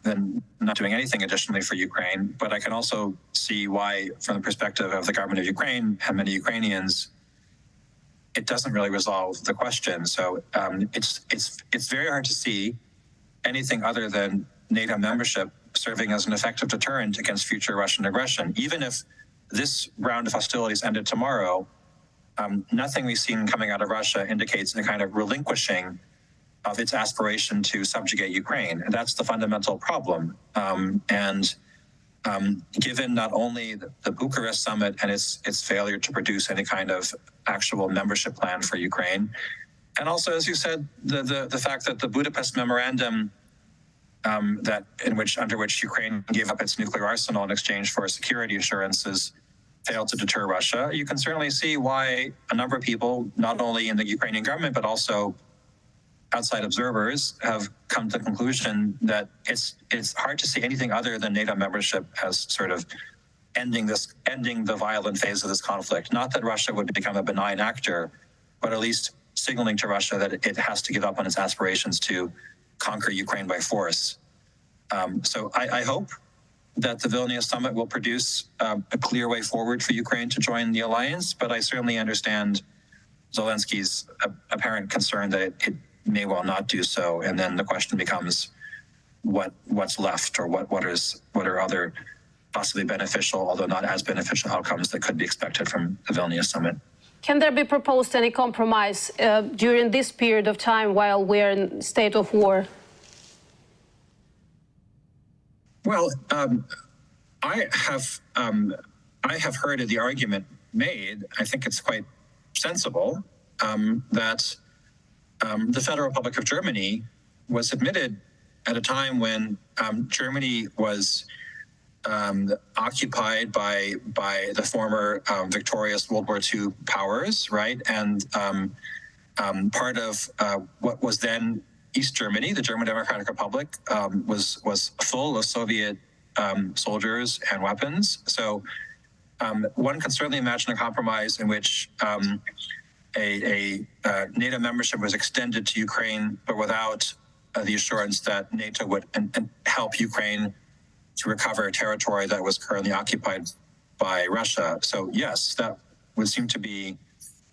Speaker 2: than not doing anything additionally for Ukraine. But I can also see why, from the perspective of the government of Ukraine and many Ukrainians, it doesn't really resolve the question. So it's very hard to see anything other than NATO membership serving as an effective deterrent against future Russian aggression. Even if this round of hostilities ended tomorrow, nothing we've seen coming out of Russia indicates a kind of relinquishing of its aspiration to subjugate Ukraine. And that's the fundamental problem. Given not only the Bucharest summit and its failure to produce any kind of actual membership plan for Ukraine, and also, as you said, the fact that the Budapest memorandum under which Ukraine gave up its nuclear arsenal in exchange for security assurances failed to deter Russia, you can certainly see why a number of people, not only in the Ukrainian government, but also outside observers, have come to the conclusion that it's hard to see anything other than NATO membership as sort of ending the violent phase of this conflict. Not that Russia would become a benign actor, but at least signaling to Russia that it has to give up on its aspirations to conquer Ukraine by force. So I hope that the Vilnius summit will produce a clear way forward for Ukraine to join the alliance, but I certainly understand Zelensky's apparent concern that it may well not do so, and then the question becomes what's left, or what are other possibly beneficial, although not as beneficial, outcomes that could be expected from the Vilnius summit.
Speaker 1: Can there be proposed any compromise during this period of time while we're in state of war?
Speaker 2: Well, I have heard of the argument made. I think it's quite sensible that the Federal Republic of Germany was admitted at a time when Germany was occupied by the former victorious World War II powers, right? And part of what was then East Germany, the German Democratic Republic, was full of Soviet soldiers and weapons. So one can certainly imagine a compromise in which a NATO membership was extended to Ukraine, but without the assurance that NATO would help Ukraine to recover territory that was currently occupied by Russia. So yes, that would seem to be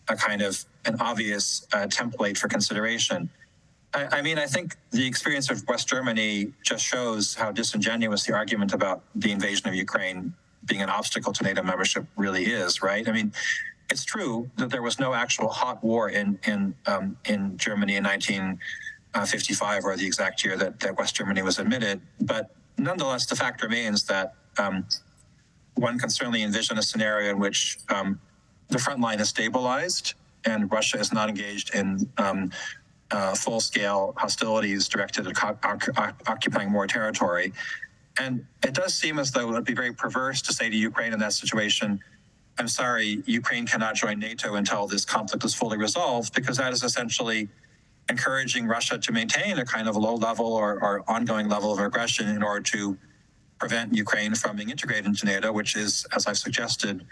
Speaker 2: a kind of an obvious template for consideration. I mean, I think the experience of West Germany just shows how disingenuous the argument about the invasion of Ukraine being an obstacle to NATO membership really is, right? I mean, it's true that there was no actual hot war in Germany in 1955, or the exact year that West Germany was admitted. But nonetheless, the fact remains that one can certainly envision a scenario in which the front line is stabilized and Russia is not engaged in full-scale hostilities directed at occupying more territory. And it does seem as though it would be very perverse to say to Ukraine in that situation, I'm sorry, Ukraine cannot join NATO until this conflict is fully resolved, because that is essentially encouraging Russia to maintain a kind of low level or ongoing level of aggression in order to prevent Ukraine from being integrated into NATO, which is, as I've suggested,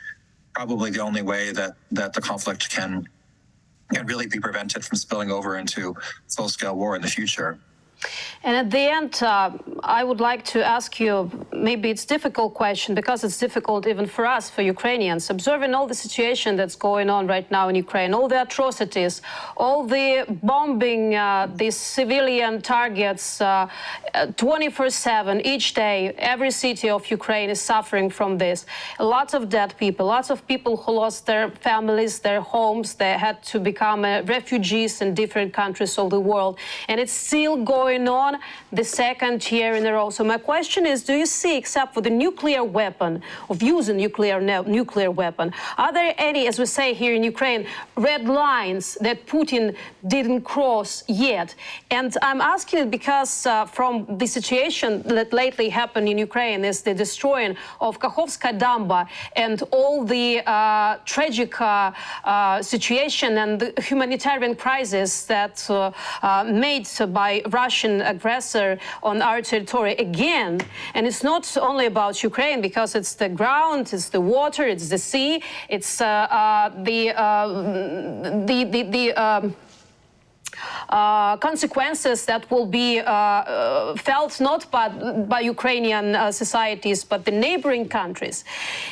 Speaker 2: probably the only way that the conflict can really be prevented from spilling over into full-scale war in the future.
Speaker 1: And at the end, I would like to ask you, maybe it's a difficult question, because it's difficult even for us, for Ukrainians, observing all the situation that's going on right now in Ukraine, all the atrocities, all the bombing, these civilian targets 24/7, each day. Every city of Ukraine is suffering from this. Lots of dead people, lots of people who lost their families, their homes. They had to become refugees in different countries of the world. And it's still going on the second year in a row. So my question is, do you see, except for the nuclear weapon, of using nuclear weapon, are there any, as we say here in Ukraine, red lines that Putin didn't cross yet? And I'm asking it because from the situation that lately happened in Ukraine is the destroying of Kakhovskaya Damba and all the tragic situation and the humanitarian crisis that made by Russian aggressor on our territory again. And it's not only about Ukraine, because it's the ground, it's the water, it's the sea, it's consequences that will be felt not by Ukrainian societies, but the neighboring countries.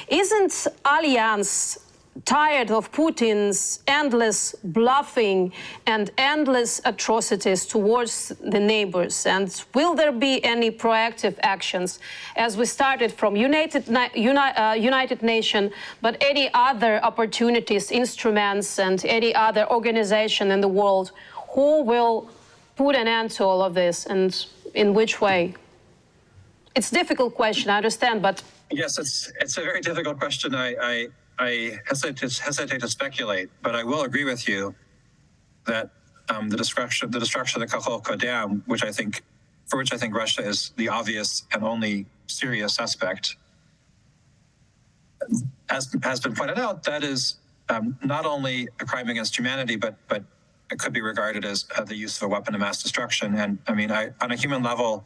Speaker 1: Isn't Alliance tired of Putin's endless bluffing and endless atrocities towards the neighbors? And will there be any proactive actions, as we started from United Nations, but any other opportunities, instruments, and any other organization in the world? Who will put an end to all of this, and in which way? It's a difficult question, I understand, but...
Speaker 2: Yes, it's a very difficult question. I hesitate to speculate, but I will agree with you that the destruction of the Kakhovka Dam, for which I think Russia is the obvious and only serious suspect, as has been pointed out, that is not only a crime against humanity, but it could be regarded as the use of a weapon of mass destruction. And I mean, on a human level,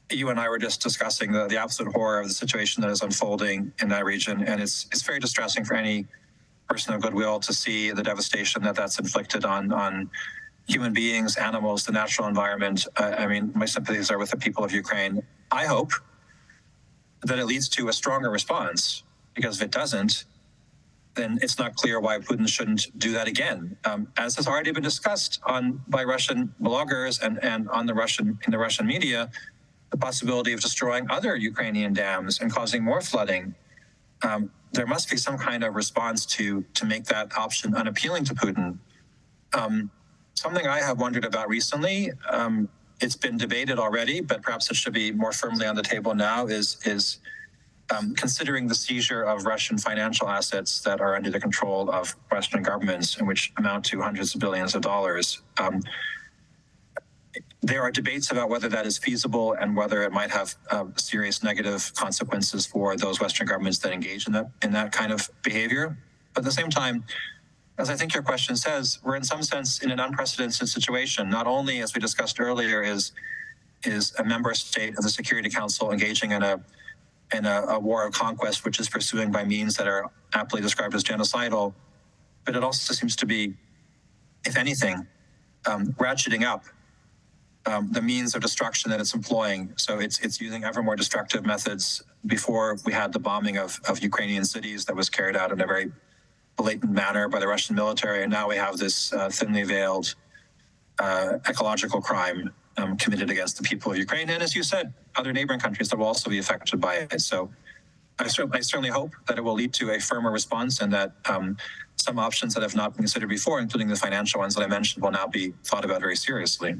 Speaker 2: you and I were just discussing the absolute horror of the situation that is unfolding in that region, and it's very distressing for any person of goodwill to see the devastation that's inflicted on human beings, animals, the natural environment. I mean, my sympathies are with the people of Ukraine. I hope that it leads to a stronger response, because if it doesn't, then it's not clear why Putin shouldn't do that again. As has already been discussed by Russian bloggers and in the Russian media, the possibility of destroying other Ukrainian dams and causing more flooding. There must be some kind of response to make that option unappealing to Putin. Something I have wondered about recently, it's been debated already, but perhaps it should be more firmly on the table now, is considering the seizure of Russian financial assets that are under the control of Western governments, and which amount to hundreds of billions of dollars. There are debates about whether that is feasible and whether it might have serious negative consequences for those Western governments that engage in that kind of behavior. But at the same time, as I think your question says, we're in some sense in an unprecedented situation. Not only, as we discussed earlier, is a member state of the Security Council engaging in a war of conquest, which is pursuing by means that are aptly described as genocidal, but it also seems to be, if anything, ratcheting up the means of destruction that it's employing. So it's using ever more destructive methods. Before, we had the bombing of Ukrainian cities that was carried out in a very blatant manner by the Russian military, and now we have this thinly veiled ecological crime committed against the people of Ukraine, and as you said, other neighboring countries that will also be affected by it. So I certainly hope that it will lead to a firmer response, and that some options that have not been considered before, including the financial ones that I mentioned, will now be thought about very seriously.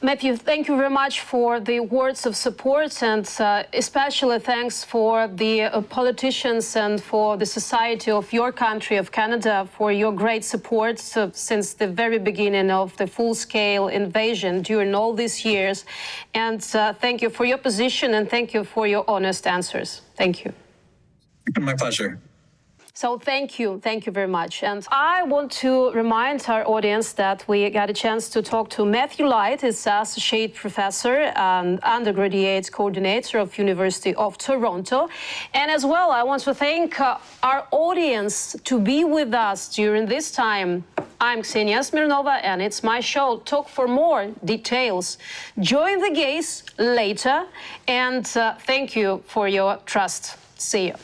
Speaker 1: Matthew, thank you very much for the words of support, and especially thanks for the politicians and for the society of your country, of Canada, for your great support since the very beginning of the full-scale invasion during all these years. And thank you for your position, and thank you for your honest answers. Thank you.
Speaker 2: My pleasure.
Speaker 1: So thank you very much. And I want to remind our audience that we got a chance to talk to Matthew Light, who's Associate Professor and Undergraduate Coordinator of University of Toronto. And as well, I want to thank our audience to be with us during this time. I'm Ksenia Smirnova, and it's my show, Talk for More Details. Join the gays later, and thank you for your trust. See you.